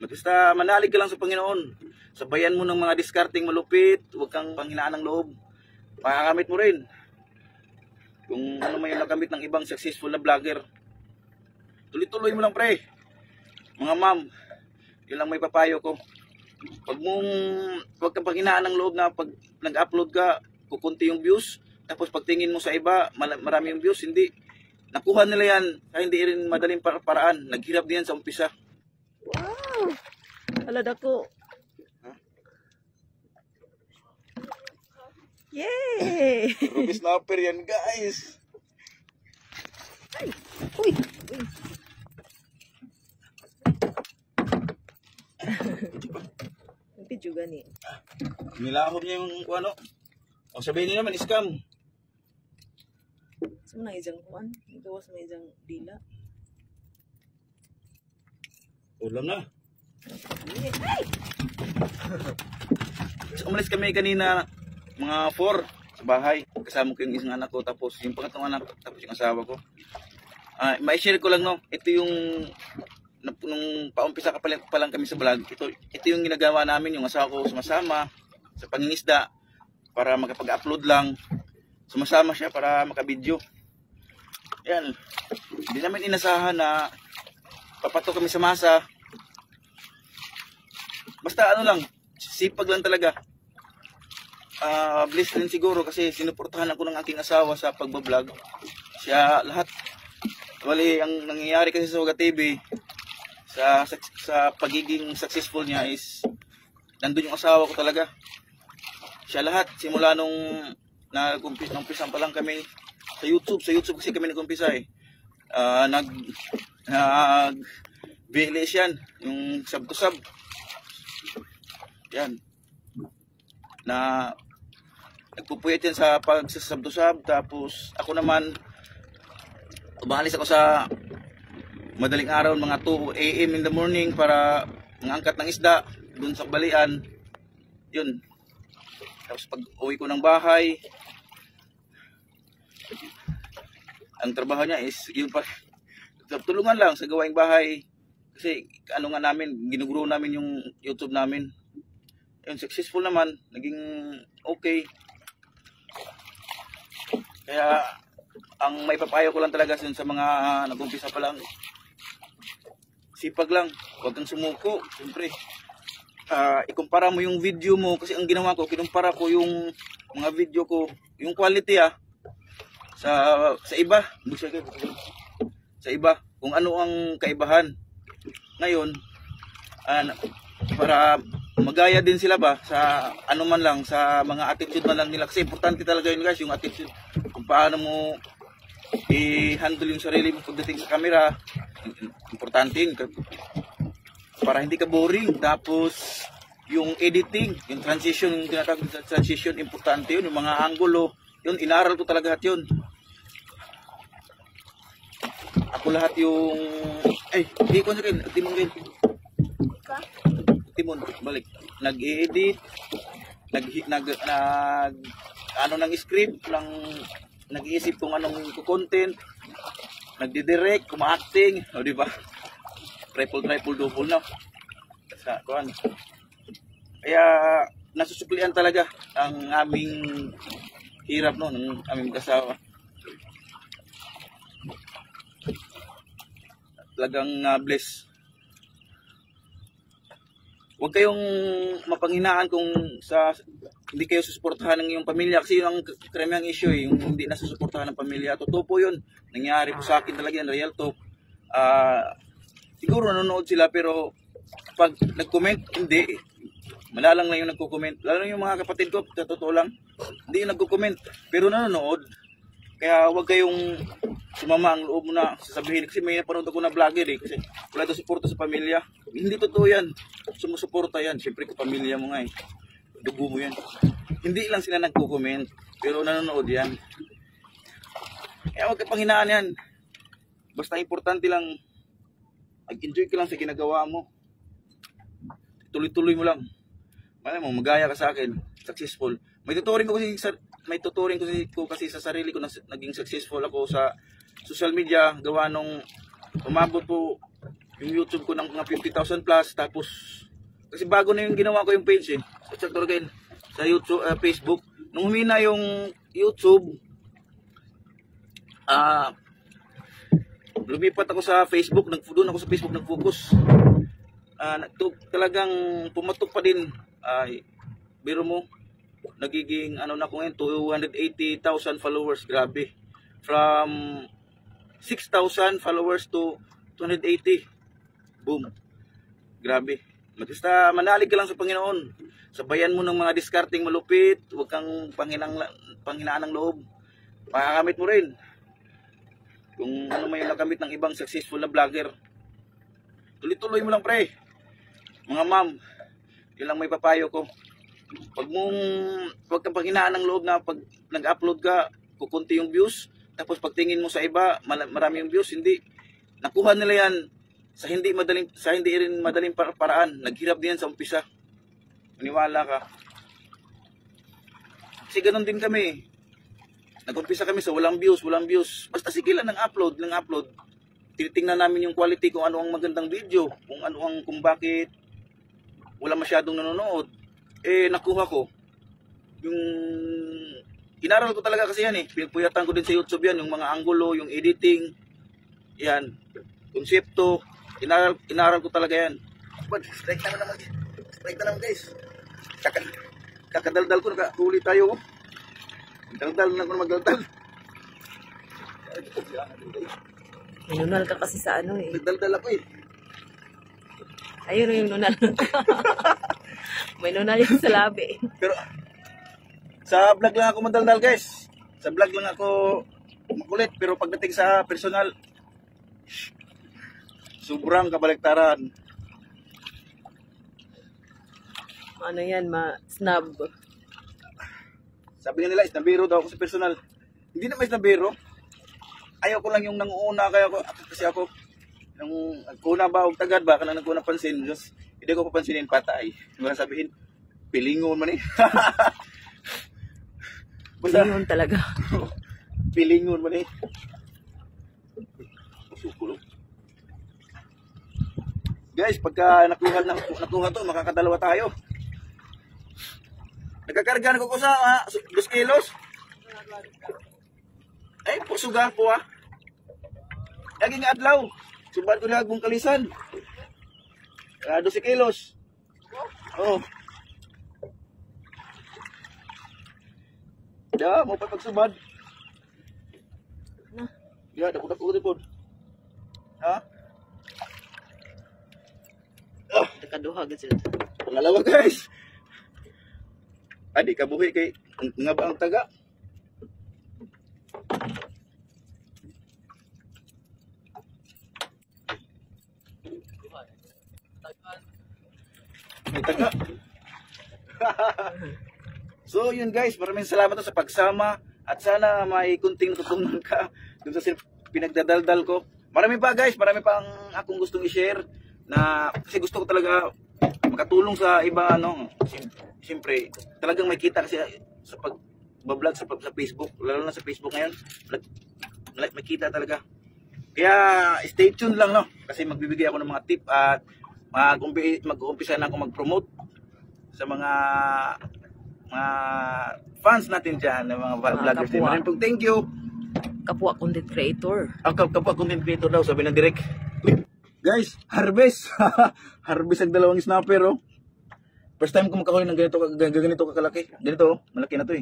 Basta manalig ka lang sa Panginoon. Sabayan mo ng mga diskarting malupit. Huwag kang panghinaan ng loob. Makakamit mo rin. Kung ano man yung nakamit ng ibang successful na vlogger. Tuloy-tuloy mo lang, pre. Mga ma'am, yun lang may papayo ko. Huwag kang panghinaan ng loob na pag nag-upload ka, kukunti yung views. Tapos pagtingin mo sa iba, marami yung views. Hindi. Nakuha nila yan. Kaya hindi rin madaling paraan. Naghirap din yan sa umpisa. Wow! Alad ako. Huh? Yay! Ruby snapper yan, guys. Ay! Uy! Uy! Hindi juga ni. Nilahom niya yung ano. O sabihin niyo naman, scam. Sa mga isang kuwan, ito sa mga isang dila. Ulam na. Ay! So, umalis kami kanina mga 4 sa bahay. Kasama ko yung isang anak ko, tapos yung pangatlong anak, tapos yung asawa ko. Mai-share ko lang, no. Ito yung nung paumpisa pa lang kami sa vlog. Ito yung ginagawa namin, yung asawa ko sumasama sa pangingisda para makapag-upload lang. Sumasama siya para makabidyo. Yan. Hindi namin inasahan na papato kami sa masa. Basta ano lang, sipag lang talaga. Blessed rin siguro kasi sinuportahan ako ng aking asawa sa pagbablog. Siya lahat. Wali, ang nangyayari kasi sa Waga TV, sa pagiging successful niya is nandun yung asawa ko talaga. Siya lahat, simula nung nag-umpisa pa lang kami sa YouTube kasi kami nag-umpisa eh. Nag-VLS yan, yung sub to sub. Yan. Na nagpupuyat yan sa pagsasub to sub, tapos ako naman umalis ako sa madaling araw mga 2 AM in the morning para mangangkat ng isda dun sa balian. Yun. Tapos pag uwi ko ng bahay, ang trabaho niya is yun pa, tulungan lang sa gawaing bahay kasi ano nga namin, ginuguro namin yung YouTube namin. Yun, successful naman, naging okay. Kaya ang may papayo ko lang talaga sa mga nag-umpisa pa lang, sipag lang, huwag kang sumuko. Siyempre, ikumpara mo yung video mo, kasi ang ginawa ko, kinumpara ko yung mga video ko, yung quality sa iba, sa iba, kung ano ang kaibahan. Ngayon, para magaya din sila ba sa ano man lang, sa mga attitude man lang nila, kasi importante talaga yun guys, yung attitude, kung paano mo i-handle yung sarili mo pagdating sa camera. Importante yun para hindi ka boring. Tapos yung editing, yung transition, yung tinatawag na transition, importante yun, yung mga angulo, yun inaral ko talaga lahat yun. Ako lahat yung hindi ko sakin, Timon balik, nag-edit, ano ng script lang, nag-iisip kung anong content, nagdi-direct, kuma-acting, o di ba? Triple, double na. Sa kuan. Kaya nasusuklian talaga ang aming hirap no ng aming kasawa. Talagang bless. Huwag kayong mapanghinaan kung hindi kayo susuportahan ng iyong pamilya, kasi yun ang karamihang issue eh, yung hindi na susuportahan ng pamilya. Totoo po yun, nangyari po sa akin talaga yan, real talk. Siguro nanonood sila pero pag nag-comment, hindi. Malalang lang yung nagko-comment. Lalo yung mga kapatid ko, sa totoo lang, hindi yung nagko-comment pero nanonood. Kaya huwag kayong sumama ang loob mo na sasabihin, kasi may napanood ako na vlogger eh, kasi wala daw suporta sa pamilya. Hindi totoo yan, sumusuporta yan, siyempre kapamilya mo nga eh, dugo mo yan. Hindi lang sila nagko-comment pero nanonood yan. Kaya huwag ka panghinaan yan, basta importante lang mag-enjoy ka lang sa ginagawa mo, tuloy-tuloy mo lang. Malay mo, magaya ka sa akin, successful. May tuturing ko kasi sa sarili ko na naging successful ako sa social media, gawa nung umabot po yung YouTube ko ng mga 50,000 plus. Tapos, kasi bago na yung ginawa ko yung page sa Turgain, sa YouTube, Facebook. Nung humina yung YouTube, lumipat ako sa Facebook, doon ako sa Facebook nag-focus. Talagang pumatok pa din. Biro mo, nagiging ano na ko ngayon, 280,000 followers. Grabe. From 6,000 followers to 280. Boom. Grabe. Basta manalig ka lang sa Panginoon. Sabayan mo ng mga discarding malupit. Huwag kang panghinaan ng loob. Makakamit mo rin. Kung ano may nakamit ng ibang successful na vlogger. Tuloy-tuloy mo lang, pre. Mga ma'am, yun lang may papayo ko. Huwag kang panghinaan ng loob na pag nag-upload ka, kukunti yung views. Tapos pagtingin mo sa iba, marami yung views. Hindi. Nakuha nila yan sa hindi rin madaling paraan. Naghirap din yan sa umpisa. Maniwala ka. Kasi ganun din kami. Nag-umpisa kami sa walang views. Basta sige lang ng upload. Tinitingnan namin yung quality kung ano ang magandang video. Kung bakit wala masyadong nanonood. Nakuha ko. Inaral ko talaga kasi yan Pinagpuyatan ko din sa YouTube yan. Yung mga angulo, yung editing. Yan. Konsepto. Inaral ko talaga yan. Strike na naman guys. Kakadaldal ko. Nakahuli tayo. Daldal na ako magdaldal. Minunal ka kasi sa ano Nagdaldal ako Ayun yung nunal. May nunal yung sa labi. Pero sa vlog lang ako madaldal guys. Sa vlog lang ako makulit. Pero pagdating sa personal, sobrang kabaliktaran. Ano yan, snub. Sabi nga nila, isnabiro daw ako sa personal. Hindi naman isnabiro. Ayaw ko lang yung nanguuna. Kasi ako, nung nagkuna ba o tagad, baka nang nagkuna pansin. Just, hindi ko papansinin, patay. Mga sabihin, pilingon man Pilingon talaga. Pilingon man Sukulong. Guys, pagka nakuha to, makakadalawa tayo. Nagkakarga na ko sa 2 kilos. Ay, suga po Laging adlaw. Subad ko na agbong kalisan. 12 kilos. Oh. Mo pa pagsubad. Ya, dako-dako po. Ha? Nakaduha gud sila. Pangalawa guys. Adi kabuhi kay nga ba ang taga? May taga. So yun guys, maraming salamat sa pagsama at sana may kunting natutunan ka dun sa pinagdadaldal ko. Marami pa guys, marami pa ang akong gustong i-share na kasi gusto ko talaga makatulong sa iba Siyempre, talagang may kita kasi sa pag-vlog sa Facebook, lalo na sa Facebook ngayon, may kita talaga. Kaya stay tuned lang kasi magbibigay ako ng mga tip at mag-uumpisa na ako mag-promote sa mga fans natin dyan, ng mga vloggers din. Maraming pong thank you. Kapwa content creator. Kapwa content creator daw, sabi ng direct. Guys, harvest. Harvest ang 2 snapper First time ko makahuli ng ganito kakalaki. Ganito malaki na to